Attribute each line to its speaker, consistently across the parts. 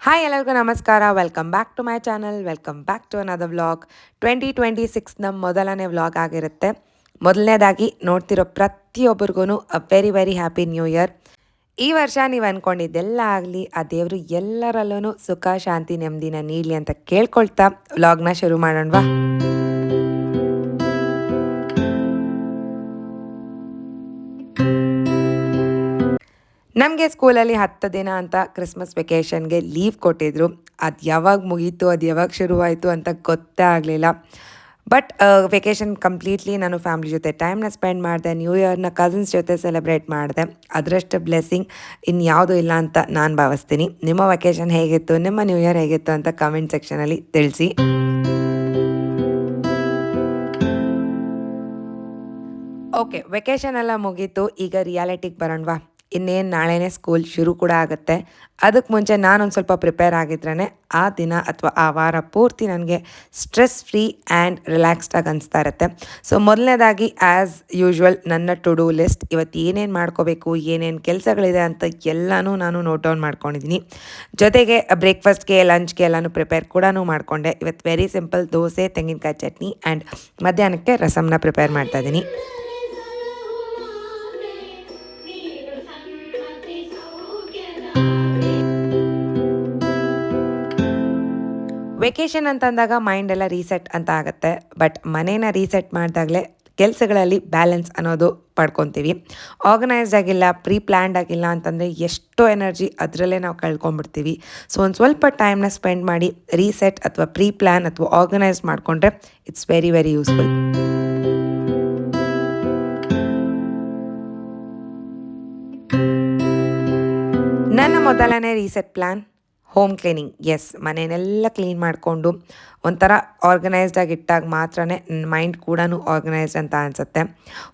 Speaker 1: Hi ಎಲ್ಲರಿಗೂ ನಮಸ್ಕಾರ. Welcome back to my channel. Welcome back to another vlog. 2026 ನಮ್ಮ ಮೊದಲನೇ ವ್ಲಾಗ್ ಆಗಿರುತ್ತೆ. ಮೊದಲನೇದಾಗಿ ನೋಡ್ತಿರೋ ಪ್ರತಿಯೊಬ್ಬರಿಗೂ a very very happy new year. ಈ ವರ್ಷ ನೀವು ಅಂದ್ಕೊಂಡಿದ್ದೆಲ್ಲ ಆಗಲಿ, ಆ ದೇವರು ಎಲ್ಲರಲ್ಲೂ ಸುಖ ಶಾಂತಿ ನೆಮ್ಮದಿನ ನೀಡಲಿ ಅಂತ ಕೇಳ್ಕೊಳ್ತಾ ವ್ಲಾಗ್ನ ಶುರು ಮಾಡೋಣವಾ. ನಮಗೆ ಸ್ಕೂಲಲ್ಲಿ 10 ದಿನ ಅಂತ ಕ್ರಿಸ್ಮಸ್ ವೆಕೇಷನ್ಗೆ ಲೀವ್ ಕೊಟ್ಟಿದ್ರು. ಅದು ಯಾವಾಗ ಮುಗೀತು, ಅದು ಯಾವಾಗ ಶುರುವಾಯಿತು ಅಂತ ಗೊತ್ತೇ ಆಗಲಿಲ್ಲ. ಬಟ್ ವೆಕೇಷನ್ ಕಂಪ್ಲೀಟ್ಲಿ ನಾನು ಫ್ಯಾಮ್ಲಿ ಜೊತೆ ಟೈಮ್ನ ಸ್ಪೆಂಡ್ ಮಾಡಿದೆ. ನ್ಯೂ ಇಯರ್ನ ಕಸಿನ್ಸ್ ಜೊತೆ ಸೆಲೆಬ್ರೇಟ್ ಮಾಡಿದೆ. ಅದರಷ್ಟು ಬ್ಲೆಸ್ಸಿಂಗ್ ಇನ್ಯಾವುದೂ ಇಲ್ಲ ಅಂತ ನಾನು ಭಾವಿಸ್ತೀನಿ. ನಿಮ್ಮ ವೆಕೇಷನ್ ಹೇಗಿತ್ತು, ನಿಮ್ಮ ನ್ಯೂ ಇಯರ್ ಹೇಗಿತ್ತು ಅಂತ ಕಮೆಂಟ್ ಸೆಕ್ಷನಲ್ಲಿ ತಿಳಿಸಿ. ಓಕೆ, ವೆಕೇಷನ್ ಎಲ್ಲ ಮುಗೀತು. ಈಗ ರಿಯಾಲಿಟಿಗೆ ಬರೋಣವಾ. ಇನ್ನೇನು ನಾಳೆನೇ ಸ್ಕೂಲ್ ಶುರು ಕೂಡ ಆಗುತ್ತೆ. ಅದಕ್ಕೆ ಮುಂಚೆ ನಾನೊಂದು ಸ್ವಲ್ಪ ಪ್ರಿಪೇರ್ ಆಗಿದ್ರೇ ಆ ದಿನ ಅಥವಾ ಆ ವಾರ ಪೂರ್ತಿ ನನಗೆ ಸ್ಟ್ರೆಸ್ ಫ್ರೀ ಆ್ಯಂಡ್ ರಿಲ್ಯಾಕ್ಸ್ಡಾಗಿ ಅನಿಸ್ತಾ ಇರುತ್ತೆ. ಸೊ ಮೊದಲನೇದಾಗಿ ಆ್ಯಸ್ ಯೂಶ್ವಲ್ ನನ್ನ ಟು ಡೂ ಲಿಸ್ಟ್, ಇವತ್ತು ಏನೇನು ಮಾಡ್ಕೋಬೇಕು, ಏನೇನು ಕೆಲಸಗಳಿದೆ ಅಂತ ಎಲ್ಲನೂ ನಾನು ನೋಟ್ ಡೌನ್ ಮಾಡ್ಕೊಂಡಿದ್ದೀನಿ. ಜೊತೆಗೆ ಬ್ರೇಕ್ಫಾಸ್ಟ್ಗೆ ಲಂಚ್ಗೆ ಎಲ್ಲನೂ ಪ್ರಿಪೇರ್ ಕೂಡ ಮಾಡಿಕೊಂಡೆ. ಇವತ್ತು ವೆರಿ ಸಿಂಪಲ್ ದೋಸೆ, ತೆಂಗಿನಕಾಯಿ ಚಟ್ನಿ ಆ್ಯಂಡ್ ಮಧ್ಯಾಹ್ನಕ್ಕೆ ರಸಮ್ನ ಪ್ರಿಪೇರ್ ಮಾಡ್ತಾಯಿದ್ದೀನಿ. ವೆಕೇಷನ್ ಅಂತಂದಾಗ ಮೈಂಡ್ ಎಲ್ಲ ರೀಸೆಟ್ ಅಂತ ಆಗುತ್ತೆ. ಬಟ್ ಮನೇನ ರೀಸೆಟ್ ಮಾಡಿದಾಗಲೇ ಕೆಲಸಗಳಲ್ಲಿ ಬ್ಯಾಲೆನ್ಸ್ ಅನ್ನೋದು ಪಡ್ಕೊತೀವಿ. ಆರ್ಗನೈಸ್ಡ್ ಆಗಿಲ್ಲ, ಪ್ರೀ ಪ್ಲ್ಯಾಂಡ್ ಆಗಿಲ್ಲ ಅಂತಂದರೆ ಎಷ್ಟೋ ಎನರ್ಜಿ ಅದರಲ್ಲೇ ನಾವು ಕಳ್ಕೊಂಡ್ಬಿಡ್ತೀವಿ. ಸೊ ಒಂದು ಸ್ವಲ್ಪ ಟೈಮ್ನ ಸ್ಪೆಂಡ್ ಮಾಡಿ ರೀಸೆಟ್ ಅಥವಾ ಪ್ರೀ ಪ್ಲ್ಯಾನ್ ಅಥವಾ ಆರ್ಗನೈಸ್ ಮಾಡಿಕೊಂಡ್ರೆ ಇಟ್ಸ್ ವೆರಿ ವೆರಿ ಯೂಸ್ಫುಲ್. ನನ್ನ ಮೊದಲನೇ reset plan home cleaning. Yes, ಮನೆಯನ್ನೆಲ್ಲ ಕ್ಲೀನ್ ಮಾಡಿಕೊಂಡು ಒಂಥರ ಆರ್ಗನೈಸ್ಡಾಗಿ ಇಟ್ಟಾಗ ಮಾತ್ರ ನನ್ನ ಮೈಂಡ್ ಕೂಡ ಆರ್ಗನೈಸ್ಡ್ ಅಂತ ಅನಿಸುತ್ತೆ.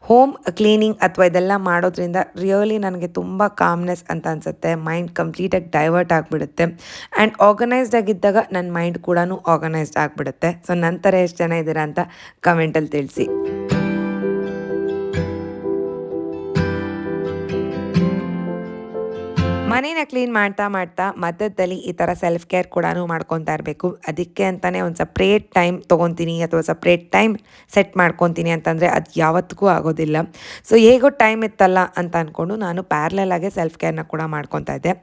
Speaker 1: ಹೋಮ್ ಕ್ಲೀನಿಂಗ್ ಅಥವಾ ಇದೆಲ್ಲ ಮಾಡೋದ್ರಿಂದ ರಿಯಲಿ ನನಗೆ ತುಂಬ ಕಾಮ್ನೆಸ್ ಅಂತ ಅನಿಸುತ್ತೆ. ಮೈಂಡ್ ಕಂಪ್ಲೀಟಾಗಿ ಡೈವರ್ಟ್ ಆಗಿಬಿಡುತ್ತೆ. ಆ್ಯಂಡ್ ಆರ್ಗನೈಸ್ಡ್ ಆಗಿದ್ದಾಗ ನನ್ನ ಮೈಂಡ್ ಕೂಡ ಆರ್ಗನೈಸ್ಡ್ ಆಗಿಬಿಡುತ್ತೆ. ಸೊ ನಂತರ ಎಷ್ಟು ಜನ ಇದ್ದೀರಾ ಅಂತ ಕಮೆಂಟಲ್ಲಿ ತಿಳಿಸಿ. ಮನೇನ ಕ್ಲೀನ್ ಮಾಡ್ತಾ ಮಧ್ಯದಲ್ಲಿ ಈ ಥರ ಸೆಲ್ಫ್ ಕೇರ್ ಕೂಡ ಮಾಡ್ಕೊತಾ ಇರಬೇಕು. ಅದಕ್ಕೆ ಅಂತಲೇ ಒಂದು ಸಪ್ರೇಟ್ ಟೈಮ್ ತೊಗೊತೀನಿ ಅಥವಾ ಸಪ್ರೇಟ್ ಟೈಮ್ ಸೆಟ್ ಮಾಡ್ಕೊತೀನಿ ಅಂತಂದರೆ ಅದು ಯಾವತ್ತಿಗೂ ಆಗೋದಿಲ್ಲ. ಸೊ ಹೇಗೋ ಟೈಮ್ ಇತ್ತಲ್ಲ ಅಂತ ಅಂದ್ಕೊಂಡು ನಾನು ಪ್ಯಾರಲಲ್ ಆಗಿ ಸೆಲ್ಫ್ ಕೇರ್ನ ಕೂಡ ಮಾಡ್ಕೊತಾ ಇದ್ದೆ.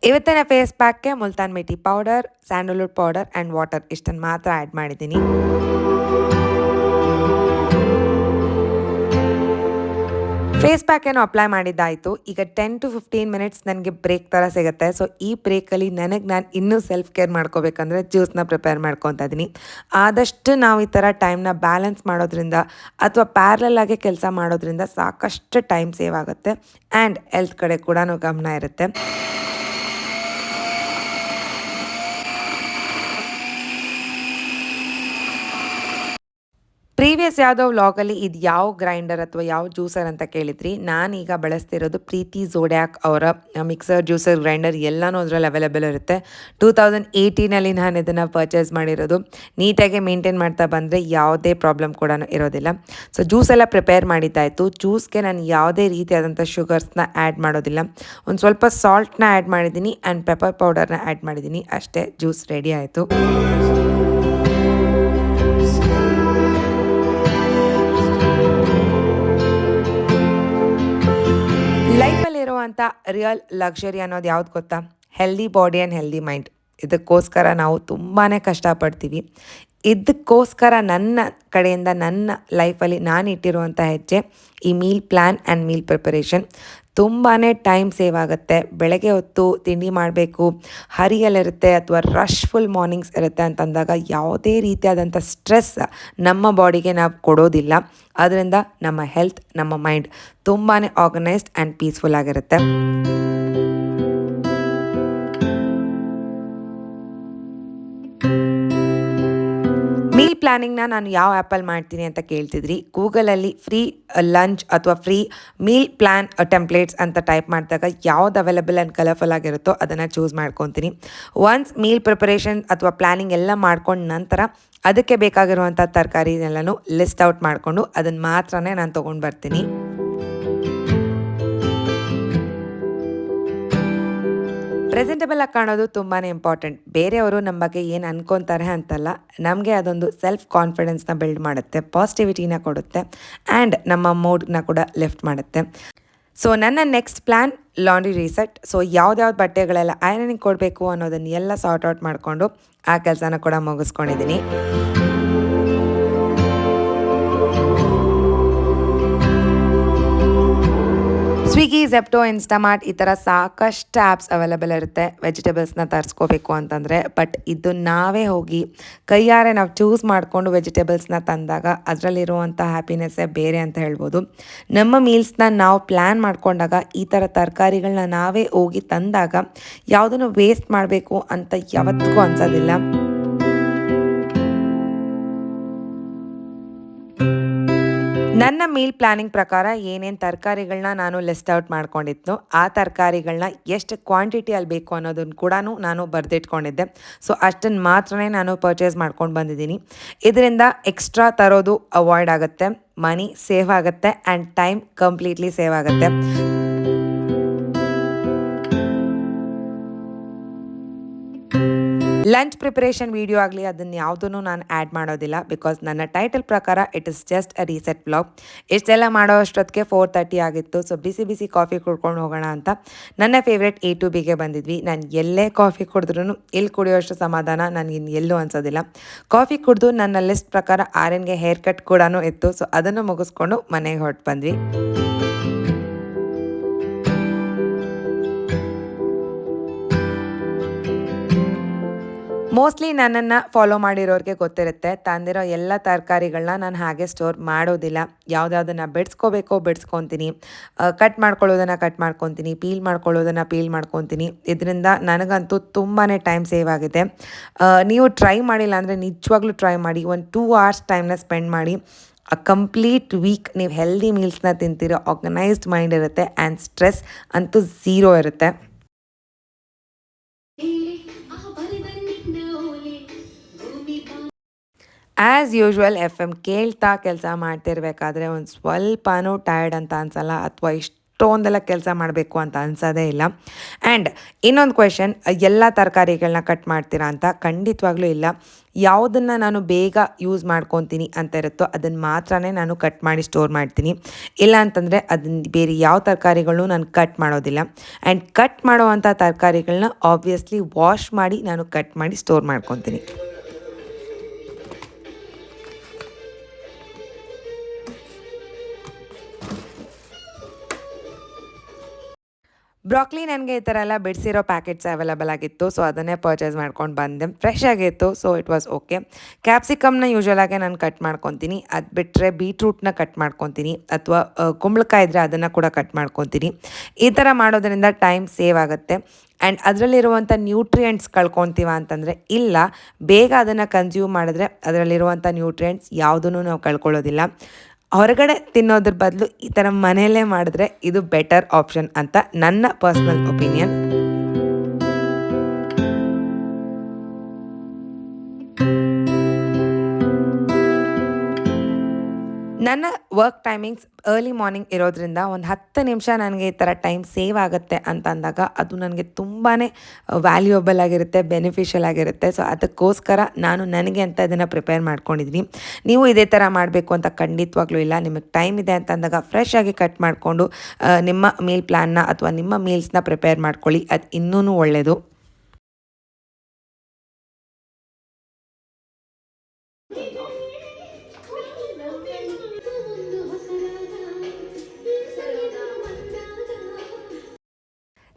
Speaker 1: ಇವತ್ತಿನ ಫೇಸ್ ಪ್ಯಾಕ್ಗೆ Multan mitti powder, sandalwood powder and water ಇಷ್ಟನ್ನು ಮಾತ್ರ ಆ್ಯಡ್ ಮಾಡಿದ್ದೀನಿ. ಫೇಸ್ ಪ್ಯಾಕೇನು ಅಪ್ಲೈ ಮಾಡಿದ್ದಾಯಿತು. ಈಗ 10 to 15 ಮಿನಿಟ್ಸ್ ನನಗೆ ಬ್ರೇಕ್ ಥರ ಸಿಗುತ್ತೆ. ಸೊ ಈ ಬ್ರೇಕಲ್ಲಿ ನಾನು ಇನ್ನೂ ಸೆಲ್ಫ್ ಕೇರ್ ಮಾಡ್ಕೋಬೇಕಂದ್ರೆ ಜ್ಯೂಸ್ನ ಪ್ರಿಪೇರ್ ಮಾಡ್ಕೊತಾ ಇದ್ದೀನಿ. ಆದಷ್ಟು ನಾವು ಈ ಥರ ಟೈಮ್ನ ಬ್ಯಾಲೆನ್ಸ್ ಮಾಡೋದ್ರಿಂದ ಅಥವಾ ಪ್ಯಾರಲಲ್ ಆಗಿ ಕೆಲಸ ಮಾಡೋದ್ರಿಂದ ಸಾಕಷ್ಟು ಟೈಮ್ ಸೇವ್ ಆಗುತ್ತೆ ಆ್ಯಂಡ್ ಹೆಲ್ತ್ ಕಡೆ ಕೂಡ ಗಮನ ಇರುತ್ತೆ. ಪ್ರೀವಿಯಸ್ ಯಾವುದೋ ವ್ಲಾಗಲ್ಲಿ ಇದು ಯಾವ ಗ್ರೈಂಡರ್ ಅಥವಾ ಯಾವ ಜ್ಯೂಸರ್ ಅಂತ ಕೇಳಿದ್ರಿ. ನಾನೀಗ ಬಳಸ್ತಿರೋದು ಪ್ರೀತಿ ಝೋಡ್ಯಾಕ್ ಅವರ ಮಿಕ್ಸರ್, ಜ್ಯೂಸರ್, ಗ್ರೈಂಡರ್ ಎಲ್ಲನೂ ಅದರಲ್ಲಿ ಅವೈಲೇಬಲ್ ಇರುತ್ತೆ. 2018 ನಾನು ಇದನ್ನು ಪರ್ಚೇಸ್ ಮಾಡಿರೋದು. ನೀಟಾಗಿ ಮೇಂಟೈನ್ ಮಾಡ್ತಾ ಬಂದರೆ ಯಾವುದೇ ಪ್ರಾಬ್ಲಮ್ ಕೂಡ ಇರೋದಿಲ್ಲ. ಸೊ ಜ್ಯೂಸ್ ಎಲ್ಲ ಪ್ರಿಪೇರ್ ಮಾಡಿದ್ದಾಯಿತು. ಜ್ಯೂಸ್ಗೆ ನಾನು ಯಾವುದೇ ರೀತಿಯಾದಂಥ ಶುಗರ್ಸ್ನ ಆ್ಯಡ್ ಮಾಡೋದಿಲ್ಲ. ಒಂದು ಸ್ವಲ್ಪ ಸಾಲ್ಟ್ನ ಆ್ಯಡ್ ಮಾಡಿದ್ದೀನಿ ಆ್ಯಂಡ್ ಪೆಪ್ಪರ್ ಪೌಡರ್ನ ಆ್ಯಡ್ ಮಾಡಿದ್ದೀನಿ. ಅಷ್ಟೇ, ಜ್ಯೂಸ್ ರೆಡಿ ಆಯಿತು. ಲೈಫಲ್ಲಿರುವಂಥ ರಿಯಲ್ ಲಕ್ಸುರಿ ಅನ್ನೋದು ಯಾವ್ದು ಗೊತ್ತಾ? Healthy body and healthy mind. ಇದಕ್ಕೋಸ್ಕರ ನಾವು ತುಂಬಾ ಕಷ್ಟಪಡ್ತೀವಿ. ಇದಕ್ಕೋಸ್ಕರ ನನ್ನ ಕಡೆಯಿಂದ ನನ್ನ ಲೈಫಲ್ಲಿ ನಾನು ಇಟ್ಟಿರುವಂಥ ಹೆಜ್ಜೆ ಈ meal plan and meal preparation. ತುಂಬಾ ಟೈಮ್ ಸೇವ್ ಆಗುತ್ತೆ. ಬೆಳಗ್ಗೆ ಹೊತ್ತು ತಿಂಡಿ ಮಾಡಬೇಕು, ಹರಿಯಲ್ಲಿರುತ್ತೆ ಅಥವಾ ರಶ್ಫುಲ್ ಮಾರ್ನಿಂಗ್ಸ್ ಇರುತ್ತೆ ಅಂತಂದಾಗ ಯಾವುದೇ ರೀತಿಯಾದಂಥ ಸ್ಟ್ರೆಸ್ ನಮ್ಮ ಬಾಡಿಗೆ ನಾವು ಕೊಡೋದಿಲ್ಲ. ಅದರಿಂದ ನಮ್ಮ ಹೆಲ್ತ್, ನಮ್ಮ ಮೈಂಡ್ ತುಂಬಾ ಆರ್ಗನೈಸ್ಡ್ ಆ್ಯಂಡ್ ಪೀಸ್ಫುಲ್ ಆಗಿರುತ್ತೆ. ಮೀಲ್ ಪ್ಲ್ಯಾನಿಂಗ್ನ ನಾನು ಯಾವ ಆ್ಯಪಲ್ಲಿ ಮಾಡ್ತೀನಿ ಅಂತ ಕೇಳ್ತಿದ್ರಿ. ಗೂಗಲಲ್ಲಿ ಫ್ರೀ ಲಂಚ್ ಅಥವಾ ಫ್ರೀ ಮೀಲ್ ಪ್ಲ್ಯಾನ್ ಟೆಂಪ್ಲೇಟ್ಸ್ ಅಂತ ಟೈಪ್ ಮಾಡಿದಾಗ ಯಾವ್ದು ಅವೈಲೇಬಲ್ ಆ್ಯಂಡ್ ಕಲರ್ಫುಲ್ ಆಗಿರುತ್ತೋ ಅದನ್ನು ಚೂಸ್ ಮಾಡ್ಕೊತೀನಿ. ಒನ್ಸ್ ಮೀಲ್ ಪ್ರಿಪರೇಷನ್ ಅಥವಾ ಪ್ಲ್ಯಾನಿಂಗ್ ಎಲ್ಲ ಮಾಡ್ಕೊಂಡು ನಂತರ ಅದಕ್ಕೆ ಬೇಕಾಗಿರುವಂಥ ತರಕಾರಿನೆಲ್ಲನೂ ಲಿಸ್ಟ್ ಔಟ್ ಮಾಡಿಕೊಂಡು ಅದನ್ನು ಮಾತ್ರ ನಾನು ತೊಗೊಂಡು ಬರ್ತೀನಿ. ಪ್ರೆಸೆಂಟಬಲ್ ಆಗಿ ಕಾಣೋದು ತುಂಬಾ ಇಂಪಾರ್ಟೆಂಟ್. ಬೇರೆಯವರು ನಮ್ಮ ಬಗ್ಗೆ ಏನು ಅನ್ಕೊತಾರೆ ಅಂತಲ್ಲ, ನಮಗೆ ಅದೊಂದು ಸೆಲ್ಫ್ ಕಾನ್ಫಿಡೆನ್ಸ್ನ ಬಿಲ್ಡ್ ಮಾಡುತ್ತೆ, ಪಾಸಿಟಿವಿಟಿನ ಕೊಡುತ್ತೆ ಆ್ಯಂಡ್ ನಮ್ಮ ಮೂಡ್ನ ಕೂಡ ಲಿಫ್ಟ್ ಮಾಡುತ್ತೆ. ಸೊ ನನ್ನ next plan laundry reset. So ಯಾವ್ದ್ಯಾವ್ದು ಬಟ್ಟೆಗಳೆಲ್ಲ ಐರನಿಂಗ್ ಕೊಡಬೇಕು ಅನ್ನೋದನ್ನ ಎಲ್ಲ ಸಾರ್ಟ್ ಔಟ್ ಮಾಡಿಕೊಂಡು ಆ ಕೆಲಸನ ಕೂಡ ಮುಗಿಸ್ಕೊಂಡಿದ್ದೀನಿ. ಸ್ವಿಗ್ಗಿ, ಝೆಪ್ಟೋ, ಇನ್ಸ್ಟಾಮಾರ್ಟ್ ಈ ಥರ ಸಾಕಷ್ಟು ಆ್ಯಪ್ಸ್ ಅವೈಲೇಬಲ್ ಇರುತ್ತೆ ವೆಜಿಟೇಬಲ್ಸ್ನ ತರಿಸ್ಕೋಬೇಕು ಅಂತಂದರೆ. ಬಟ್ ಇದು ನಾವೇ ಹೋಗಿ ಕೈಯಾರೆ ನಾವು ಚೂಸ್ ಮಾಡಿಕೊಂಡು ವೆಜಿಟೇಬಲ್ಸ್ನ ತಂದಾಗ ಅದರಲ್ಲಿರುವಂಥ ಹ್ಯಾಪಿನೆಸ್ಸೇ ಬೇರೆ ಅಂತ ಹೇಳ್ಬೋದು. ನಮ್ಮ ಮೀಲ್ಸ್ನ ನಾವು ಪ್ಲ್ಯಾನ್ ಮಾಡ್ಕೊಂಡಾಗ ಈ ಥರ ತರಕಾರಿಗಳನ್ನ ನಾವೇ ಹೋಗಿ ತಂದಾಗ ಯಾವುದನ್ನು ವೇಸ್ಟ್ ಮಾಡಬೇಕು ಅಂತ ಯಾವತ್ತಿಗೂ ಅನ್ಸೋದಿಲ್ಲ. ನನ್ನ ಮೀಲ್ ಪ್ಲ್ಯಾನಿಂಗ್ ಪ್ರಕಾರ ಏನೇನು ತರಕಾರಿಗಳನ್ನ ನಾನು ಲಿಸ್ಟ್ ಔಟ್ ಮಾಡ್ಕೊಂಡಿದ್ನೋ ಆ ತರಕಾರಿಗಳನ್ನ ಎಷ್ಟು ಕ್ವಾಂಟಿಟಿಯಲ್ಲಿ ಬೇಕು ಅನ್ನೋದನ್ನು ಕೂಡ ನಾನು ಬರೆದಿಟ್ಕೊಂಡಿದ್ದೆ. ಸೊ ಅಷ್ಟನ್ನು ಮಾತ್ರನೇ ನಾನು ಪರ್ಚೇಸ್ ಮಾಡ್ಕೊಂಡು ಬಂದಿದ್ದೀನಿ. ಇದರಿಂದ ಎಕ್ಸ್ಟ್ರಾ ತರೋದು ಅವಾಯ್ಡ್ ಆಗುತ್ತೆ, ಮನಿ ಸೇವ್ ಆಗುತ್ತೆ ಆ್ಯಂಡ್ ಟೈಮ್ ಕಂಪ್ಲೀಟ್ಲಿ ಸೇವ್ ಆಗುತ್ತೆ. ಲಂಚ್ ಪ್ರಿಪರೇಷನ್ ವೀಡಿಯೋ ಆಗಲಿ ಅದನ್ನು ಯಾವುದೂ ನಾನು ಆ್ಯಡ್ ಮಾಡೋದಿಲ್ಲ, ಬಿಕಾಸ್ ನನ್ನ ಟೈಟಲ್ ಪ್ರಕಾರ it is just a reset vlog. ಇಷ್ಟೆಲ್ಲ ಮಾಡೋ ಅಷ್ಟೊತ್ತಿಗೆ 4:30 ಆಗಿತ್ತು. ಸೊ ಬಿಸಿ ಬಿಸಿ ಕಾಫಿ ಕುಡ್ಕೊಂಡು ಹೋಗೋಣ ಅಂತ ನನ್ನ ಫೇವ್ರೆಟ್ A2Bಗೆ ಬಂದಿದ್ವಿ. ನಾನು ಎಲ್ಲೇ ಕಾಫಿ ಕುಡಿದ್ರೂ ಇಲ್ಲಿ ಕುಡಿಯೋಷ್ಟು ಸಮಾಧಾನ ನನಗಿನ್ನು ಎಲ್ಲೂ ಅನ್ಸೋದಿಲ್ಲ. ಕಾಫಿ ಕುಡಿದು ನನ್ನ ಲಿಸ್ಟ್ ಪ್ರಕಾರ ಆರ್ಯನ್ಗೆ ಹೇರ್ ಕಟ್ ಕೂಡ ಇತ್ತು. ಸೊ ಅದನ್ನು ಮುಗಿಸ್ಕೊಂಡು ಮನೆಗೆ ಹೊರಟು ಬಂದ್ವಿ. ಮೋಸ್ಟ್ಲಿ ನನ್ನನ್ನು ಫಾಲೋ ಮಾಡಿರೋರಿಗೆ ಗೊತ್ತಿರುತ್ತೆ, ತಂದಿರೋ ಎಲ್ಲ ತರಕಾರಿಗಳನ್ನ ನಾನು ಹಾಗೆ ಸ್ಟೋರ್ ಮಾಡೋದಿಲ್ಲ. ಯಾವುದ್ಯಾವುದನ್ನು ಬಿಡಿಸ್ಕೋಬೇಕೋ ಬಿಡಿಸ್ಕೊತೀನಿ, ಕಟ್ ಮಾಡ್ಕೊಳ್ಳೋದನ್ನು ಕಟ್ ಮಾಡ್ಕೊತೀನಿ, ಪೀಲ್ ಮಾಡ್ಕೊಳ್ಳೋದನ್ನು ಪೀಲ್ ಮಾಡ್ಕೊತೀನಿ. ಇದರಿಂದ ನನಗಂತೂ ತುಂಬಾ ಟೈಮ್ ಸೇವ್ ಆಗಿದೆ. ನೀವು ಟ್ರೈ ಮಾಡಿಲ್ಲ ಅಂದರೆ ನಿಜವಾಗ್ಲೂ ಟ್ರೈ ಮಾಡಿ. ಒಂದು 2 hours ಟೈಮ್ನ ಸ್ಪೆಂಡ್ ಮಾಡಿ. ಕಂಪ್ಲೀಟ್ ವೀಕ್ ನೀವು ಹೆಲ್ದಿ ಮೀಲ್ಸ್ನ ತಿಂತೀರೋ, ಆರ್ಗನೈಸ್ಡ್ ಮೈಂಡ್ ಇರುತ್ತೆ ಆ್ಯಂಡ್ ಸ್ಟ್ರೆಸ್ ಅಂತೂ ಝೀರೋ ಇರುತ್ತೆ. ಆ್ಯಸ್ ಯೂಶ್ವಲ್ FM ಕೇಳ್ತಾ ಕೆಲಸ ಮಾಡ್ತಿರ್ಬೇಕಾದ್ರೆ ಒಂದು ಸ್ವಲ್ಪನೂ ಟಯರ್ಡ್ ಅಂತ ಅನ್ಸಲ್ಲ, ಅಥವಾ ಇಷ್ಟೊಂದೆಲ್ಲ ಕೆಲಸ ಮಾಡಬೇಕು ಅಂತ ಅನ್ಸೋದೇ ಇಲ್ಲ. ಆ್ಯಂಡ್ ಇನ್ನೊಂದು ಕ್ವೆಶನ್, ಎಲ್ಲ ತರಕಾರಿಗಳನ್ನ ಕಟ್ ಮಾಡ್ತೀರಾ ಅಂತ? ಖಂಡಿತವಾಗ್ಲೂ ಇಲ್ಲ. ಯಾವುದನ್ನು ನಾನು ಬೇಗ ಯೂಸ್ ಮಾಡ್ಕೊತೀನಿ ಅಂತ ಇರುತ್ತೋ ಅದನ್ನು ಮಾತ್ರನೇ ನಾನು ಕಟ್ ಮಾಡಿ ಸ್ಟೋರ್ ಮಾಡ್ತೀನಿ. ಇಲ್ಲ ಅಂತಂದರೆ ಅದನ್ನು ಬೇರೆ ಯಾವ ತರಕಾರಿಗಳನ್ನೂ ನಾನು ಕಟ್ ಮಾಡೋದಿಲ್ಲ. ಆ್ಯಂಡ್ ಕಟ್ ಮಾಡೋವಂಥ ತರಕಾರಿಗಳನ್ನ ಆಬ್ವಿಯಸ್ಲಿ ವಾಶ್ ಮಾಡಿ ನಾನು ಕಟ್ ಮಾಡಿ ಸ್ಟೋರ್ ಮಾಡ್ಕೊತೀನಿ. ಬ್ರಾಕ್ಲಿ ನನಗೆ ಈ ಥರ ಎಲ್ಲ ಬಿಡಿಸಿರೋ ಪ್ಯಾಕೆಟ್ಸ್ ಅವೈಲೇಬಲ್ ಆಗಿತ್ತು. ಸೊ ಅದನ್ನೇ ಪರ್ಚೇಸ್ ಮಾಡ್ಕೊಂಡು ಬಂದೆ. ಫ್ರೆಶ್ ಆಗಿತ್ತು, ಸೊ ಇಟ್ ವಾಸ್ ಓಕೆ. ಕ್ಯಾಪ್ಸಿಕಮ್ನ ಯೂಶ್ವಲಾಗೆ ನಾನು ಕಟ್ ಮಾಡ್ಕೊತೀನಿ. ಅದು ಬಿಟ್ಟರೆ ಬೀಟ್ರೂಟ್ನ ಕಟ್ ಮಾಡ್ಕೊತೀನಿ, ಅಥವಾ ಕುಂಬಳಕಾಯಿ ಇದ್ದರೆ ಅದನ್ನು ಕೂಡ ಕಟ್ ಮಾಡ್ಕೊತೀನಿ. ಈ ಥರ ಮಾಡೋದ್ರಿಂದ ಟೈಮ್ ಸೇವ್ ಆಗುತ್ತೆ. ಆ್ಯಂಡ್ ಅದರಲ್ಲಿರುವಂಥ ನ್ಯೂಟ್ರಿಯೆಂಟ್ಸ್ ಕಳ್ಕೊತೀವ ಅಂತಂದರೆ ಇಲ್ಲ, ಬೇಗ ಅದನ್ನು ಕನ್ಸ್ಯೂಮ್ ಮಾಡಿದ್ರೆ ಅದರಲ್ಲಿರುವಂಥ ನ್ಯೂಟ್ರಿಯೆಂಟ್ಸ್ ಯಾವುದೂ ನಾವು ಕಳ್ಕೊಳ್ಳೋದಿಲ್ಲ. ಹೊರಗಡೆ ತಿನ್ನೋದ್ರ ಬದಲು ಈ ಥರ ಮನೆಯಲ್ಲೇ ಮಾಡಿದ್ರೆ ಇದು ಬೆಟರ್ ಆಪ್ಷನ್ ಅಂತ ನನ್ನ ಪರ್ಸ್ನಲ್ ಒಪಿನಿಯನ್. ನನ್ನ ವರ್ಕ್ ಟೈಮಿಂಗ್ಸ್ ಅರ್ಲಿ ಮಾರ್ನಿಂಗ್ ಇರೋದ್ರಿಂದ ಒಂದು 10 ನಿಮಿಷ ನನಗೆ ಈ ಥರ ಟೈಮ್ ಸೇವ್ ಆಗುತ್ತೆ ಅಂತ ಅಂದಾಗ ಅದು ನನಗೆ ತುಂಬಾ ವ್ಯಾಲ್ಯೂಯಬಲ್ ಆಗಿರುತ್ತೆ, ಬೆನಿಫಿಷಿಯಲ್ ಆಗಿರುತ್ತೆ. ಸೊ ಅದಕ್ಕೋಸ್ಕರ ನಾನು ನನಗೆ ಅಂತ ಇದನ್ನು ಪ್ರಿಪೇರ್ ಮಾಡ್ಕೊಂಡಿದ್ದೀನಿ. ನೀವು ಇದೇ ಥರ ಮಾಡಬೇಕು ಅಂತ ಖಂಡಿತವಾಗ್ಲೂ ಇಲ್ಲ. ನಿಮಗೆ ಟೈಮ್ ಇದೆ ಅಂತ ಅಂದಾಗ ಫ್ರೆಶ್ ಆಗಿ ಕಟ್ ಮಾಡಿಕೊಂಡು ನಿಮ್ಮ ಮೀಲ್ ಪ್ಲ್ಯಾನ್ನ ಅಥವಾ ನಿಮ್ಮ ಮೀಲ್ಸ್ನ ಪ್ರಿಪೇರ್ ಮಾಡ್ಕೊಳ್ಳಿ, ಅದು ಇನ್ನೂ ಒಳ್ಳೆಯದು.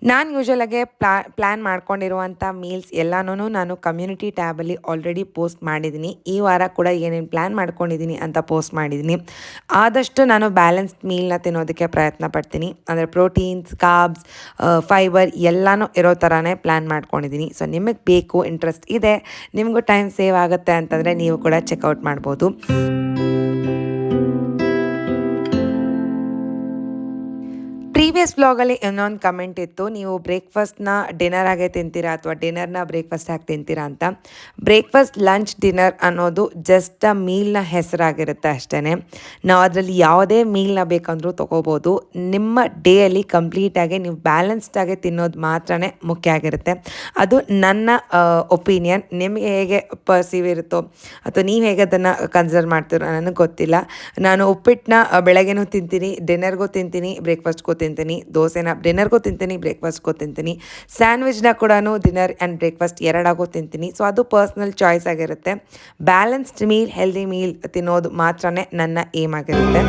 Speaker 1: ನಾನು ಯೂಶ್ವಲಾಗೆ ಪ್ಲ್ಯಾನ್ ಮಾಡ್ಕೊಂಡಿರುವಂಥ ಮೀಲ್ಸ್ ಎಲ್ಲನೂ ನಾನು ಕಮ್ಯುನಿಟಿ ಟ್ಯಾಬಲ್ಲಿ ಆಲ್ರೆಡಿ ಪೋಸ್ಟ್ ಮಾಡಿದ್ದೀನಿ. ಈ ವಾರ ಕೂಡ ಏನೇನು ಪ್ಲ್ಯಾನ್ ಮಾಡ್ಕೊಂಡಿದ್ದೀನಿ ಅಂತ ಪೋಸ್ಟ್ ಮಾಡಿದ್ದೀನಿ. ಆದಷ್ಟು ನಾನು ಬ್ಯಾಲೆನ್ಸ್ಡ್ ಮೀಲ್ನ ತಿನ್ನೋದಕ್ಕೆ ಪ್ರಯತ್ನ ಪಡ್ತೀನಿ. ಅಂದರೆ ಪ್ರೋಟೀನ್ಸ್, ಕಾರ್ಬ್ಸ್, ಫೈಬರ್ ಎಲ್ಲನೂ ಇರೋ ಥರನೇ ಪ್ಲ್ಯಾನ್ ಮಾಡ್ಕೊಂಡಿದ್ದೀನಿ. ಸೊ ನಿಮಗೆ ಬೇಕು, ಇಂಟ್ರೆಸ್ಟ್ ಇದೆ, ನಿಮಗೂ ಟೈಮ್ ಸೇವ್ ಆಗುತ್ತೆ ಅಂತಂದರೆ ನೀವು ಕೂಡ ಚೆಕ್ಔಟ್ ಮಾಡ್ಬೋದು. ಪ್ರೀವಿಯಸ್ ವ್ಲಾಗಲ್ಲಿ ಇನ್ನೊಂದು ಕಮೆಂಟ್ ಇತ್ತು, ನೀವು ಬ್ರೇಕ್ಫಾಸ್ಟ್ನ ಡಿನ್ನರ್ ಆಗೇ ತಿಂತೀರಾ ಅಥವಾ ಡಿನ್ನರ್ನ ಬ್ರೇಕ್ಫಾಸ್ಟ್ ಆಗಿ ತಿಂತೀರಾ ಅಂತ. ಬ್ರೇಕ್ಫಾಸ್ಟ್, ಲಂಚ್, ಡಿನ್ನರ್ ಅನ್ನೋದು ಜಸ್ಟ್ ಆ ಮೀಲ್ನ ಹೆಸರಾಗಿರುತ್ತೆ ಅಷ್ಟೇ. ನಾವು ಅದರಲ್ಲಿ ಯಾವುದೇ ಮೀಲ್ನ ಬೇಕಂದ್ರೂ ತೊಗೋಬೋದು. ನಿಮ್ಮ ಡೇಯಲ್ಲಿ ಕಂಪ್ಲೀಟಾಗಿ ನೀವು ಬ್ಯಾಲೆನ್ಸ್ಡಾಗಿ ತಿನ್ನೋದು ಮಾತ್ರನೇ ಮುಖ್ಯ ಆಗಿರುತ್ತೆ. ಅದು ನನ್ನ ಒಪಿನಿಯನ್. ನಿಮಗೆ ಹೇಗೆ ಪರ್ಸೀವ್ ಇರುತ್ತೋ ಅಥವಾ ನೀವು ಹೇಗೆ ಅದನ್ನು ಕನ್ಸಿಡರ್ ಮಾಡ್ತೀರೋ ನನಗೆ ಗೊತ್ತಿಲ್ಲ. ನಾನು ಉಪ್ಪಿಟ್ಟನ್ನ ಬೆಳಗ್ಗೆನೂ ತಿಂತೀನಿ, ಡಿನ್ನರ್ಗೂ ತಿಂತೀನಿ, ಬ್ರೇಕ್ಫಾಸ್ಟ್ಗೂ ತಿಂತೀನಿ. ದೋಸೆನ ಡಿನ್ನರ್ಗೂ ತಿಂತೀನಿ, ಬ್ರೇಕ್ಫಾಸ್ಟ್ಗೂ ತಿಂತೀನಿ. ಸ್ಯಾಂಡ್ವಿಚ್ನ ಕೂಡ ಡಿನ್ನರ್ ಆ್ಯಂಡ್ ಬ್ರೇಕ್ಫಾಸ್ಟ್ ಎರಡಾಗೂ ತಿಂತೀನಿ. ಸೊ ಅದು ಪರ್ಸ್ನಲ್ ಚಾಯ್ಸ್ ಆಗಿರುತ್ತೆ. ಬ್ಯಾಲೆನ್ಸ್ಡ್ ಮೀಲ್, ಹೆಲ್ದಿ ಮೀಲ್ ತಿನ್ನೋದು ಮಾತ್ರನೇ ನನ್ನ ಏಮ್ ಆಗಿರುತ್ತೆ.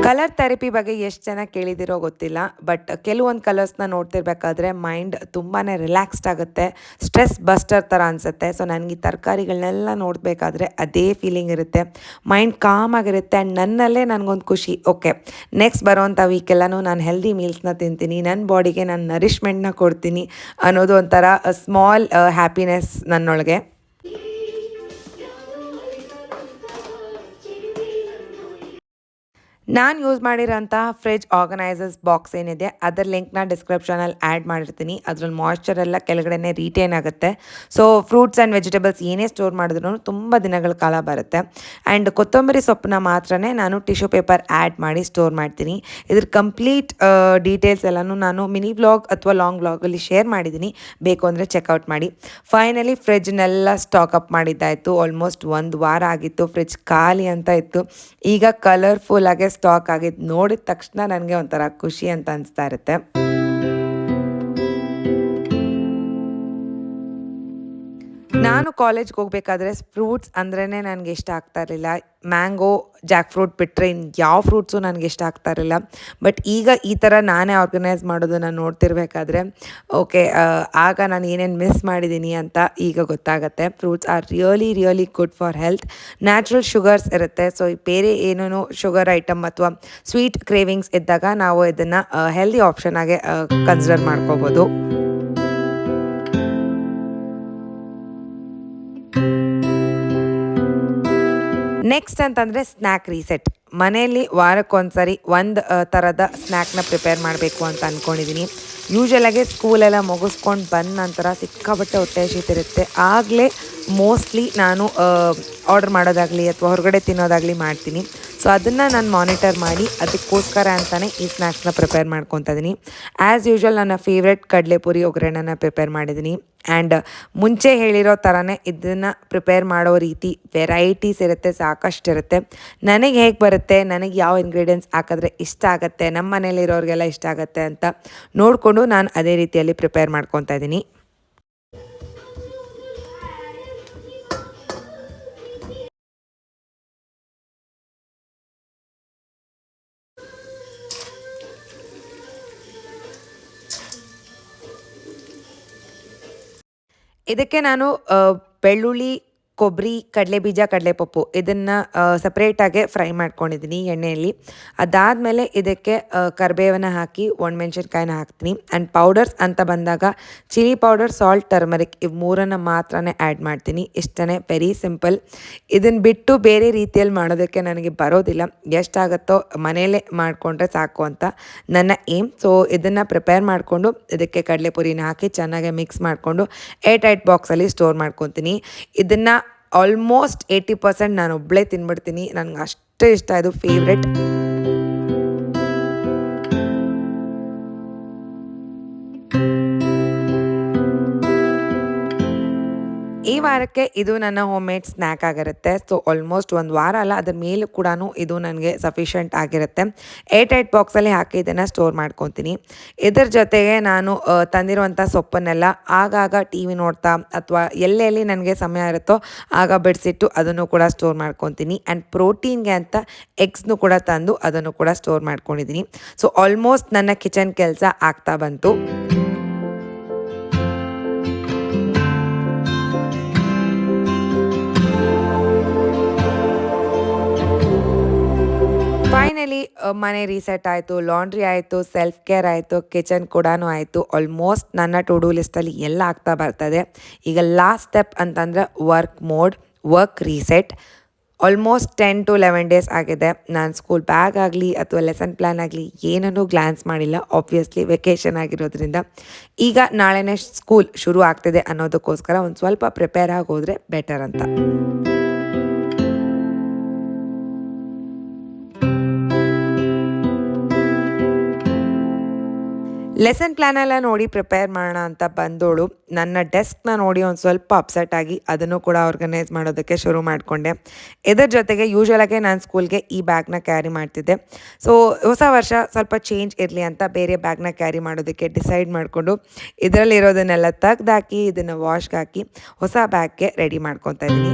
Speaker 1: ಕಲರ್ ಥೆರಪಿ ಬಗ್ಗೆ ಎಷ್ಟು ಜನ ಕೇಳಿದಿರೋ ಗೊತ್ತಿಲ್ಲ, ಬಟ್ ಕೆಲವೊಂದು ಕಲರ್ಸ್ನ ನೋಡ್ತಿರ್ಬೇಕಾದ್ರೆ ಮೈಂಡ್ ತುಂಬಾ ರಿಲ್ಯಾಕ್ಸ್ಡ್ ಆಗುತ್ತೆ, ಸ್ಟ್ರೆಸ್ ಬಸ್ಟರ್ ಥರ ಅನಿಸುತ್ತೆ. ಸೊ ನನಗೆ ಈ ತರಕಾರಿಗಳನ್ನೆಲ್ಲ ನೋಡಬೇಕಾದ್ರೆ ಅದೇ ಫೀಲಿಂಗ್ ಇರುತ್ತೆ, ಮೈಂಡ್ ಕಾಮ್ ಆಗಿರುತ್ತೆ. ಆ್ಯಂಡ್ ನನ್ನಲ್ಲೇ ನನಗೊಂದು ಖುಷಿ, ಓಕೆ ನೆಕ್ಸ್ಟ್ ಬರೋವಂಥ ವೀಕೆಲ್ಲನೂ ನಾನು ಹೆಲ್ದಿ ಮೀಲ್ಸ್ನ ತಿಂತೀನಿ, ನನ್ನ ಬಾಡಿಗೆ ನಾನು ನರಿಷ್ಮೆಂಟ್ನ ಕೊಡ್ತೀನಿ ಅನ್ನೋದು ಒಂಥರ ಸ್ಮಾಲ್ ಹ್ಯಾಪಿನೆಸ್ ನನ್ನೊಳಗೆ. ನಾನು ಯೂಸ್ ಮಾಡಿರೋಂಥ ಫ್ರಿಡ್ಜ್ ಆರ್ಗನೈಸರ್ಸ್ ಬಾಕ್ಸ್ ಏನಿದೆ ಅದರ ಲಿಂಕ್ನ ಡಿಸ್ಕ್ರಿಪ್ಷನಲ್ಲಿ ಆ್ಯಡ್ ಮಾಡಿರ್ತೀನಿ. ಅದ್ರಲ್ಲಿ ಮಾಯ್ಶ್ಚರ್ ಎಲ್ಲ ಕೆಳಗಡೆ ರಿಟೇನ್ ಆಗುತ್ತೆ. ಸೊ ಫ್ರೂಟ್ಸ್ ಆ್ಯಂಡ್ ವೆಜಿಟೇಬಲ್ಸ್ ಏನೇ ಸ್ಟೋರ್ ಮಾಡಿದ್ರು ತುಂಬ ದಿನಗಳ ಕಾಲ ಬರುತ್ತೆ. ಆ್ಯಂಡ್ ಕೊತ್ತಂಬರಿ ಸೊಪ್ಪನ್ನ ಮಾತ್ರ ನಾನು ಟಿಶ್ಯೂ ಪೇಪರ್ ಆ್ಯಡ್ ಮಾಡಿ ಸ್ಟೋರ್ ಮಾಡ್ತೀನಿ. ಇದ್ರ ಕಂಪ್ಲೀಟ್ ಡೀಟೇಲ್ಸ್ ಎಲ್ಲನೂ ನಾನು ಮಿನಿ ವ್ಲಾಗ್ ಅಥವಾ ಲಾಂಗ್ ವ್ಲಾಗಲ್ಲಿ ಶೇರ್ ಮಾಡಿದ್ದೀನಿ, ಬೇಕು ಅಂದರೆ ಚೆಕ್ಔಟ್ ಮಾಡಿ. ಫೈನಲಿ ಫ್ರಿಡ್ಜ್ನೆಲ್ಲ ಸ್ಟಾಕ್ ಅಪ್ ಮಾಡಿದ್ದಾಯಿತು. ಆಲ್ಮೋಸ್ಟ್ 1 ವಾರ ಆಗಿತ್ತು, ಫ್ರಿಡ್ಜ್ ಖಾಲಿ ಅಂತ ಇತ್ತು. ಈಗ ಕಲರ್ಫುಲ್ ಆಗಿ ಸ್ಟಾಕ್ ಆಗಿದ್ದು ನೋಡಿದ ತಕ್ಷಣ ನನಗೆ ಒಂಥರ ಖುಷಿ ಅಂತ ಅನಿಸ್ತಾ ಇರುತ್ತೆ. ನಾನು ಕಾಲೇಜ್ಗೆ ಹೋಗ್ಬೇಕಾದ್ರೆ ಫ್ರೂಟ್ಸ್ ಅಂದ್ರೇ ನನಗೆ ಇಷ್ಟ ಆಗ್ತಾ ಇರಲಿಲ್ಲ. ಮ್ಯಾಂಗೋ, ಜಾಕ್ ಫ್ರೂಟ್ ಬಿಟ್ಟರೆ ಇನ್ನು ಯಾವ ಫ್ರೂಟ್ಸು ನನಗೆ ಇಷ್ಟ ಆಗ್ತಾ ಇರಲಿಲ್ಲ. ಬಟ್ ಈಗ ಈ ಥರ ನಾನೇ ಆರ್ಗನೈಸ್ ಮಾಡೋದನ್ನು ನೋಡ್ತಿರ್ಬೇಕಾದ್ರೆ ಓಕೆ, ಆಗ ನಾನು ಏನೇನು ಮಿಸ್ ಮಾಡಿದ್ದೀನಿ ಅಂತ ಈಗ ಗೊತ್ತಾಗುತ್ತೆ. Fruits are really good for health. Natural sugars ಇರುತ್ತೆ. ಸೊ ಬೇರೆ ಏನೇನೋ ಶುಗರ್ ಐಟಮ್ ಅಥವಾ ಸ್ವೀಟ್ ಕ್ರೇವಿಂಗ್ಸ್ ಇದ್ದಾಗ ನಾವು ಇದನ್ನು ಹೆಲ್ದಿ ಆಪ್ಷನ್ ಆಗಿ ಕನ್ಸಿಡರ್ ಮಾಡ್ಕೋಬೋದು. ನೆಕ್ಸ್ಟ್ ಅಂತಂದರೆ ಸ್ನ್ಯಾಕ್ ರೀಸೆಟ್. ಮನೆಯಲ್ಲಿ ವಾರಕ್ಕೊಂದ್ಸರಿ ಒಂದು ಥರದ ಸ್ನ್ಯಾಕ್ನ ಪ್ರಿಪೇರ್ ಮಾಡಬೇಕು ಅಂತ ಅಂದ್ಕೊಂಡಿದ್ದೀನಿ. ಯೂಶ್ವಲಾಗಿ ಸ್ಕೂಲೆಲ್ಲ ಮುಗಿಸ್ಕೊಂಡು ಬಂದ ನಂತರ ಸಿಕ್ಕಾಪಟ್ಟೆ ಹೊಟ್ಟೆ ಹಸಿತಿರುತ್ತೆ. ಆಗಲೇ ಮೋಸ್ಟ್ಲಿ ನಾನು ಆರ್ಡರ್ ಮಾಡೋದಾಗಲಿ ಅಥವಾ ಹೊರಗಡೆ ತಿನ್ನೋದಾಗಲಿ ಮಾಡ್ತೀನಿ. ಸೊ ಅದನ್ನು ನಾನು ಮಾನಿಟರ್ ಮಾಡಿ ಅದಕ್ಕೋಸ್ಕರ ಅಂತಲೇ ಈ ಸ್ನ್ಯಾಕ್ಸ್ನ ಪ್ರಿಪೇರ್ ಮಾಡ್ಕೊತಾ ಇದ್ದೀನಿ. ಆ್ಯಸ್ ಯೂಶ್ವಲ್ ನನ್ನ ಫೇವ್ರೆಟ್ ಕಡಲೆಪುರಿ ಒಗ್ಗರಣೆನ ಪ್ರಿಪೇರ್ ಮಾಡಿದ್ದೀನಿ. ಆ್ಯಂಡ್ ಮುಂಚೆ ಹೇಳಿರೋ ಥರನೇ ಇದನ್ನು ಪ್ರಿಪೇರ್ ಮಾಡೋ ರೀತಿ ವೆರೈಟೀಸ್ ಇರುತ್ತೆ, ಸಾಕಷ್ಟು ಇರುತ್ತೆ. ನನಗೆ ಹೇಗೆ ಬರುತ್ತೆ, ನನಗೆ ಯಾವ ಇಂಗ್ರೀಡಿಯೆಂಟ್ಸ್ ಹಾಕಿದ್ರೆ ಇಷ್ಟ ಆಗುತ್ತೆ, ನಮ್ಮ ಮನೇಲಿರೋರಿಗೆಲ್ಲ ಇಷ್ಟ ಆಗುತ್ತೆ ಅಂತ ನೋಡಿಕೊಂಡು ನಾನು ಅದೇ ರೀತಿಯಲ್ಲಿ ಪ್ರಿಪೇರ್ ಮಾಡ್ಕೊತಾ ಇದ್ದೀನಿ. ಇದಕ್ಕೆ ನಾನು ಬೆಳ್ಳುಳ್ಳಿ, ಕೊಬ್ಬರಿ, ಕಡಲೆಬೀಜ, ಕಡಲೆಪಪ್ಪು ಇದನ್ನು ಸಪ್ರೇಟಾಗೆ ಫ್ರೈ ಮಾಡ್ಕೊಂಡಿದ್ದೀನಿ ಎಣ್ಣೆಯಲ್ಲಿ. ಅದಾದಮೇಲೆ ಇದಕ್ಕೆ ಕರಿಬೇವನ್ನ ಹಾಕಿ ಒಣಮೆಣ್ಸಿನ್ಕಾಯಿನ ಹಾಕ್ತೀನಿ. ಆ್ಯಂಡ್ ಪೌಡರ್ಸ್ ಅಂತ ಬಂದಾಗ ಚಿಲ್ಲಿ ಪೌಡರ್, ಸಾಲ್ಟ್, ಟರ್ಮರಿಕ್ ಇವು ಮೂರನ್ನು ಮಾತ್ರನೇ ಆ್ಯಡ್ ಮಾಡ್ತೀನಿ. ಇಷ್ಟೇ, ವೆರಿ ಸಿಂಪಲ್. ಇದನ್ನು ಬಿಟ್ಟು ಬೇರೆ ರೀತಿಯಲ್ಲಿ ಮಾಡೋದಕ್ಕೆ ನನಗೆ ಬರೋದಿಲ್ಲ. ಎಷ್ಟಾಗುತ್ತೋ ಮನೆಯಲ್ಲೇ ಮಾಡಿಕೊಂಡ್ರೆ ಸಾಕು ಅಂತ ನನ್ನ ಏಮ್. ಸೊ ಇದನ್ನು ಪ್ರಿಪೇರ್ ಮಾಡಿಕೊಂಡು ಇದಕ್ಕೆ ಕಡಲೆಪುರಿನ ಹಾಕಿ ಚೆನ್ನಾಗಿ ಮಿಕ್ಸ್ ಮಾಡಿಕೊಂಡು ಏರ್ಟೈಟ್ ಬಾಕ್ಸಲ್ಲಿ ಸ್ಟೋರ್ ಮಾಡ್ಕೊತೀನಿ. ಇದನ್ನು ಆಲ್ಮೋಸ್ಟ್ 80% ನಾನು ಒಬ್ಬಳೇ ತಿನ್ಬಿಡ್ತೀನಿ. ನನಗೆ ಅಷ್ಟೇ ಇಷ್ಟ, ಇದು ಫೇವ್ರೆಟ್. ಈ ವಾರಕ್ಕೆ ಇದು ನನ್ನ ಹೋಮ್ ಮೇಡ್ ಸ್ನ್ಯಾಕ್ ಆಗಿರುತ್ತೆ. ಸೊ ಆಲ್ಮೋಸ್ಟ್ 1 ವಾರ ಅಲ್ಲ, ಅದ್ರ ಮೇಲೂ ಕೂಡ ಇದು ನನಗೆ ಸಫಿಷಿಯೆಂಟ್ ಆಗಿರುತ್ತೆ. ಏರ್ಟೈಟ್ ಬಾಕ್ಸಲ್ಲಿ ಹಾಕಿ ಇದನ್ನು ಸ್ಟೋರ್ ಮಾಡ್ಕೊತೀನಿ. ಇದರ ಜೊತೆಗೆ ನಾನು ತಂದಿರುವಂಥ ಸೊಪ್ಪನ್ನೆಲ್ಲ ಆಗಾಗ ಟಿ ವಿ ನೋಡ್ತಾ ಅಥವಾ ಎಲ್ಲೆಲ್ಲಿ ನನಗೆ ಸಮಯ ಇರುತ್ತೋ ಆಗ ಬಿಡಿಸಿಟ್ಟು ಅದನ್ನು ಕೂಡ ಸ್ಟೋರ್ ಮಾಡ್ಕೊತೀನಿ. ಆ್ಯಂಡ್ ಪ್ರೋಟೀನ್ಗೆ ಅಂತ ಎಗ್ಸ್ನು ಕೂಡ ತಂದು ಅದನ್ನು ಕೂಡ ಸ್ಟೋರ್ ಮಾಡ್ಕೊಂಡಿದ್ದೀನಿ. ಸೊ ಆಲ್ಮೋಸ್ಟ್ ನನ್ನ ಕಿಚನ್ ಕೆಲಸ ಆಗ್ತಾ ಬಂತು. ಫೈನಲಿ ಮನೆ ರೀಸೆಟ್ ಆಯಿತು, ಲಾಂಡ್ರಿ ಆಯಿತು, ಸೆಲ್ಫ್ ಕೇರ್ ಆಯಿತು, ಕಿಚನ್ ಕೂಡ ಆಯಿತು. ಆಲ್ಮೋಸ್ಟ್ ನನ್ನ ಟು ಡೂ ಲಿಸ್ಟಲ್ಲಿ ಎಲ್ಲ ಆಗ್ತಾ ಬರ್ತದೆ. ಈಗ ಲಾಸ್ಟ್ ಸ್ಟೆಪ್ ಅಂತಂದರೆ work reset. Almost 10 to 11 days ಆಗಿದೆ. ನಾನು ಸ್ಕೂಲ್ ಬ್ಯಾಗ್ ಆಗಲಿ ಅಥವಾ ಲೆಸನ್ ಪ್ಲ್ಯಾನ್ ಆಗಲಿ ಏನನ್ನೂ ಗ್ಲಾನ್ಸ್ ಮಾಡಿಲ್ಲ. ಆಬ್ವಿಯಸ್ಲಿ ವೆಕೇಷನ್ ಆಗಿರೋದ್ರಿಂದ. ಈಗ ನಾಳೆನೇ ಸ್ಕೂಲ್ ಶುರು ಆಗ್ತಿದೆ ಅನ್ನೋದಕ್ಕೋಸ್ಕರ ಒಂದು ಸ್ವಲ್ಪ ಪ್ರಿಪೇರ್ ಆಗಿ ಹೋದರೆ ಬೆಟರ್ ಅಂತ. ಲೆಸನ್ ಪ್ಲ್ಯಾನೆಲ್ಲ ನೋಡಿ ಪ್ರಿಪೇರ್ ಮಾಡೋಣ ಅಂತ ಬಂದೋಳು ನನ್ನ ಡೆಸ್ಕ್ನ ನೋಡಿ ಒಂದು ಸ್ವಲ್ಪ ಅಪ್ಸೆಟ್ ಆಗಿ ಅದನ್ನು ಕೂಡ ಆರ್ಗನೈಸ್ ಮಾಡೋದಕ್ಕೆ ಶುರು ಮಾಡಿಕೊಂಡೆ. ಇದರ ಜೊತೆಗೆ ಯೂಶ್ವಲಾಗೆ ನಾನು ಸ್ಕೂಲ್ಗೆ ಈ ಬ್ಯಾಗ್ನ ಕ್ಯಾರಿ ಮಾಡ್ತಿದ್ದೆ. ಸೊ ಹೊಸ ವರ್ಷ ಸ್ವಲ್ಪ ಚೇಂಜ್ ಇರಲಿ ಅಂತ ಬೇರೆ ಬ್ಯಾಗ್ನ ಕ್ಯಾರಿ ಮಾಡೋದಕ್ಕೆ ಡಿಸೈಡ್ ಮಾಡಿಕೊಂಡು ಇದರಲ್ಲಿರೋದನ್ನೆಲ್ಲ ತೆಗ್ದಾಕಿ ಇದನ್ನು ವಾಶ್ಗೆ ಹಾಕಿ ಹೊಸ ಬ್ಯಾಗ್ಗೆ ರೆಡಿ ಮಾಡ್ಕೊತಾ ಇದ್ದೀನಿ.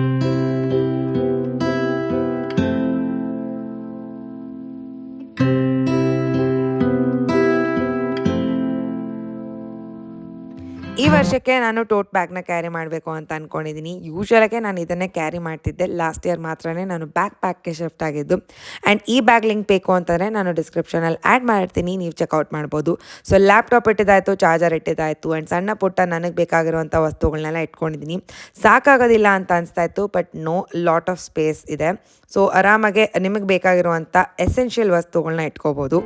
Speaker 1: ಈ ವರ್ಷಕ್ಕೆ ನಾನು ಟೋಟ್ ಬ್ಯಾಗ್ನ ಕ್ಯಾರಿ ಮಾಡಬೇಕು ಅಂತ ಅಂದ್ಕೊಂಡಿದ್ದೀನಿ. ಯೂಶ್ವಲಾಗೆ ನಾನು ಇದನ್ನೇ ಕ್ಯಾರಿ ಮಾಡ್ತಿದ್ದೆ. ಲಾಸ್ಟ್ ಇಯರ್ ಮಾತ್ರನೇ ನಾನು ಬ್ಯಾಕ್ ಪ್ಯಾಕ್ಗೆ ಶಿಫ್ಟ್ ಆಗಿದ್ದು. ಆ್ಯಂಡ್ ಈ ಬ್ಯಾಗ್ ಲಿಂಕ್ ಬೇಕು ಅಂತಂದರೆ ನಾನು ಡಿಸ್ಕ್ರಿಪ್ಷನಲ್ಲಿ ಆ್ಯಡ್ ಮಾಡಿರ್ತೀನಿ, ನೀವು ಚೆಕ್ಔಟ್ ಮಾಡ್ಬೋದು. ಸೊ ಲ್ಯಾಪ್ಟಾಪ್ ಇಟ್ಟಿದ್ದಾಯಿತು, ಚಾರ್ಜರ್ ಇಟ್ಟಿದ್ದಾಯಿತು ಆ್ಯಂಡ್ ಸಣ್ಣ ಪುಟ್ಟ ನನಗೆ ಬೇಕಾಗಿರುವಂಥ ವಸ್ತುಗಳನ್ನೆಲ್ಲ ಇಟ್ಕೊಂಡಿದ್ದೀನಿ. ಸಾಕಾಗೋದಿಲ್ಲ ಅಂತ ಅನಿಸ್ತಾಯಿತ್ತು, but no, lot of space ಇದೆ. ಸೊ ಆರಾಮಾಗೆ ನಿಮಗೆ ಬೇಕಾಗಿರುವಂಥ ಎಸೆನ್ಷಿಯಲ್ ವಸ್ತುಗಳನ್ನ ಇಟ್ಕೋಬೋದು.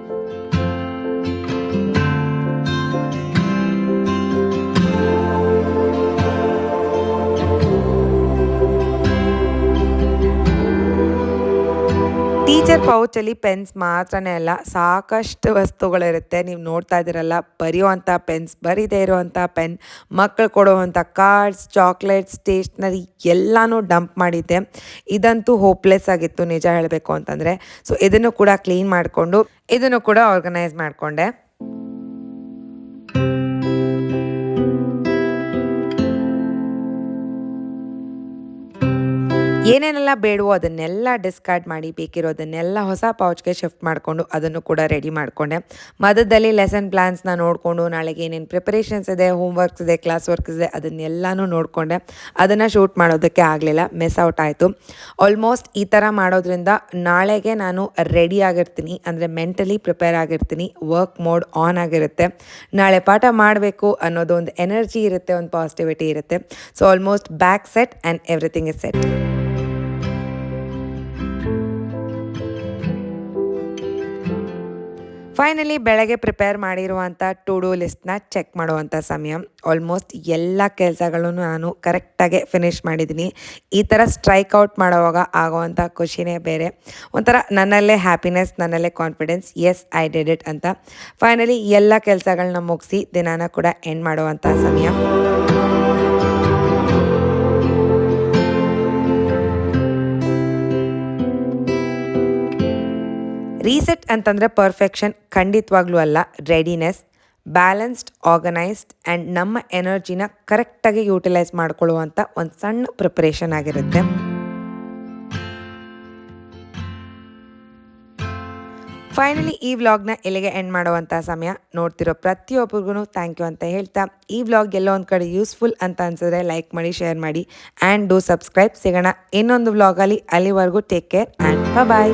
Speaker 1: ಟೀಚರ್ ಪೌಚಲ್ಲಿ ಪೆನ್ಸ್ ಮಾತ್ರನೇ ಅಲ್ಲ, ಸಾಕಷ್ಟು ವಸ್ತುಗಳಿರುತ್ತೆ. ನೀವು ನೋಡ್ತಾ ಇದ್ದೀರಲ್ಲ, ಬರೆಯುವಂಥ ಪೆನ್ಸ್, ಬರೀದೇ ಇರುವಂಥ ಪೆನ್, ಮಕ್ಕಳು ಕೊಡುವಂಥ ಕಾರ್ಡ್ಸ್, ಚಾಕ್ಲೇಟ್ಸ್, ಸ್ಟೇಷ್ನರಿ ಎಲ್ಲನೂ ಡಂಪ್ ಮಾಡಿದ್ದೆ. ಇದಂತೂ ಹೋಪ್ಲೆಸ್ ಆಗಿತ್ತು ನಿಜ ಹೇಳಬೇಕು ಅಂತಂದರೆ. ಸೊ ಇದನ್ನು ಕೂಡ ಕ್ಲೀನ್ ಮಾಡಿಕೊಂಡು ಇದನ್ನು ಕೂಡ ಆರ್ಗನೈಸ್ ಮಾಡಿಕೊಂಡೆ. ಏನೇನೆಲ್ಲ ಬೇಡವೋ ಅದನ್ನೆಲ್ಲ ಡಿಸ್ಕಾರ್ಡ್ ಮಾಡಿ ಬೇಕಿರೋದನ್ನೆಲ್ಲ ಹೊಸ ಪೌಚ್ಗೆ ಶಿಫ್ಟ್ ಮಾಡಿಕೊಂಡು ಅದನ್ನು ಕೂಡ ರೆಡಿ ಮಾಡಿಕೊಂಡೆ. ಮಧ್ಯದಲ್ಲಿ ಲೆಸನ್ ಪ್ಲ್ಯಾನ್ಸ್ನ ನೋಡಿಕೊಂಡು ನಾಳೆಗೆ ಏನೇನು ಪ್ರಿಪರೇಷನ್ಸ್ ಇದೆ, ಹೋಮ್ ವರ್ಕ್ಸ್ ಇದೆ, ಕ್ಲಾಸ್ ವರ್ಕ್ಸ್ ಇದೆ, ಅದನ್ನೆಲ್ಲನೂ ನೋಡಿಕೊಂಡೆ. ಅದನ್ನು ಶೂಟ್ ಮಾಡೋದಕ್ಕೆ ಆಗಲಿಲ್ಲ, ಮಿಸ್ ಔಟ್ ಆಯಿತು. ಆಲ್ಮೋಸ್ಟ್ ಈ ಥರ ಮಾಡೋದ್ರಿಂದ ನಾಳೆಗೆ ನಾನು ರೆಡಿ ಆಗಿರ್ತೀನಿ, ಅಂದರೆ ಮೆಂಟಲಿ ಪ್ರಿಪೇರ್ ಆಗಿರ್ತೀನಿ, ವರ್ಕ್ ಮೋಡ್ ಆನ್ ಆಗಿರುತ್ತೆ. ನಾಳೆ ಪಾಠ ಮಾಡಬೇಕು ಅನ್ನೋದು ಒಂದು ಎನರ್ಜಿ ಇರುತ್ತೆ, ಒಂದು ಪಾಸಿಟಿವಿಟಿ ಇರುತ್ತೆ. So almost back set and everything is set. Finally ಬೆಳಗ್ಗೆ ಪ್ರಿಪೇರ್ ಮಾಡಿರುವಂಥ ಟು ಡೂ ಲಿಸ್ಟ್ನ ಚೆಕ್ ಮಾಡುವಂಥ ಸಮಯ. ಆಲ್ಮೋಸ್ಟ್ ಎಲ್ಲ ಕೆಲಸಗಳನ್ನು ನಾನು ಕರೆಕ್ಟಾಗೆ ಫಿನಿಷ್ ಮಾಡಿದ್ದೀನಿ. ಈ ಥರ ಸ್ಟ್ರೈಕ್ ಔಟ್ ಮಾಡೋವಾಗ ಆಗೋವಂಥ ಖುಷಿನೇ ಬೇರೆ. ಒಂಥರ ನನ್ನಲ್ಲೇ ಹ್ಯಾಪಿನೆಸ್, ನನ್ನಲ್ಲೇ confidence, yes I did it ಅಂತ. ಫೈನಲಿ ಎಲ್ಲ ಕೆಲಸಗಳನ್ನ ಮುಗಿಸಿ ದಿನಾನ ಕೂಡ ಎಂಡ್ ಮಾಡುವಂಥ ಸಮಯ. ರೀಸೆಟ್ ಅಂತಂದರೆ ಪರ್ಫೆಕ್ಷನ್ ಖಂಡಿತವಾಗ್ಲೂ ಅಲ್ಲ, ರೆಡಿನೆಸ್, ಬ್ಯಾಲೆನ್ಸ್ಡ್, ಆರ್ಗನೈಸ್ಡ್ ಆ್ಯಂಡ್ ನಮ್ಮ ಎನರ್ಜಿನ ಕರೆಕ್ಟಾಗಿ ಯೂಟಿಲೈಸ್ ಮಾಡ್ಕೊಳ್ಳುವಂಥ ಒಂದು ಸಣ್ಣ ಪ್ರಿಪ್ರೇಷನ್ ಆಗಿರುತ್ತೆ. ಫೈನಲಿ ಈ ವ್ಲಾಗ್ನ ಇಲ್ಲಿಗೆ ಎಂಡ್ ಮಾಡುವಂಥ ಸಮಯ. ನೋಡ್ತಿರೋ ಪ್ರತಿಯೊಬ್ಬರಿಗೂ ಥ್ಯಾಂಕ್ ಯು ಅಂತ ಹೇಳ್ತಾ, ಈ ವ್ಲಾಗ್ ಎಲ್ಲೋ ಒಂದು ಕಡೆ ಯೂಸ್ಫುಲ್ ಅಂತ ಅನ್ಸಿದ್ರೆ ಲೈಕ್ ಮಾಡಿ, ಶೇರ್ ಮಾಡಿ ಆ್ಯಂಡ್ ಡೂ ಸಬ್ಸ್ಕ್ರೈಬ್. ಸಿಗೋಣ ಇನ್ನೊಂದು ವ್ಲಾಗಲ್ಲಿ. ಅಲ್ಲಿವರೆಗೂ ಟೇಕ್ ಕೇರ್ ಆ್ಯಂಡ್ ಬಾಯ್.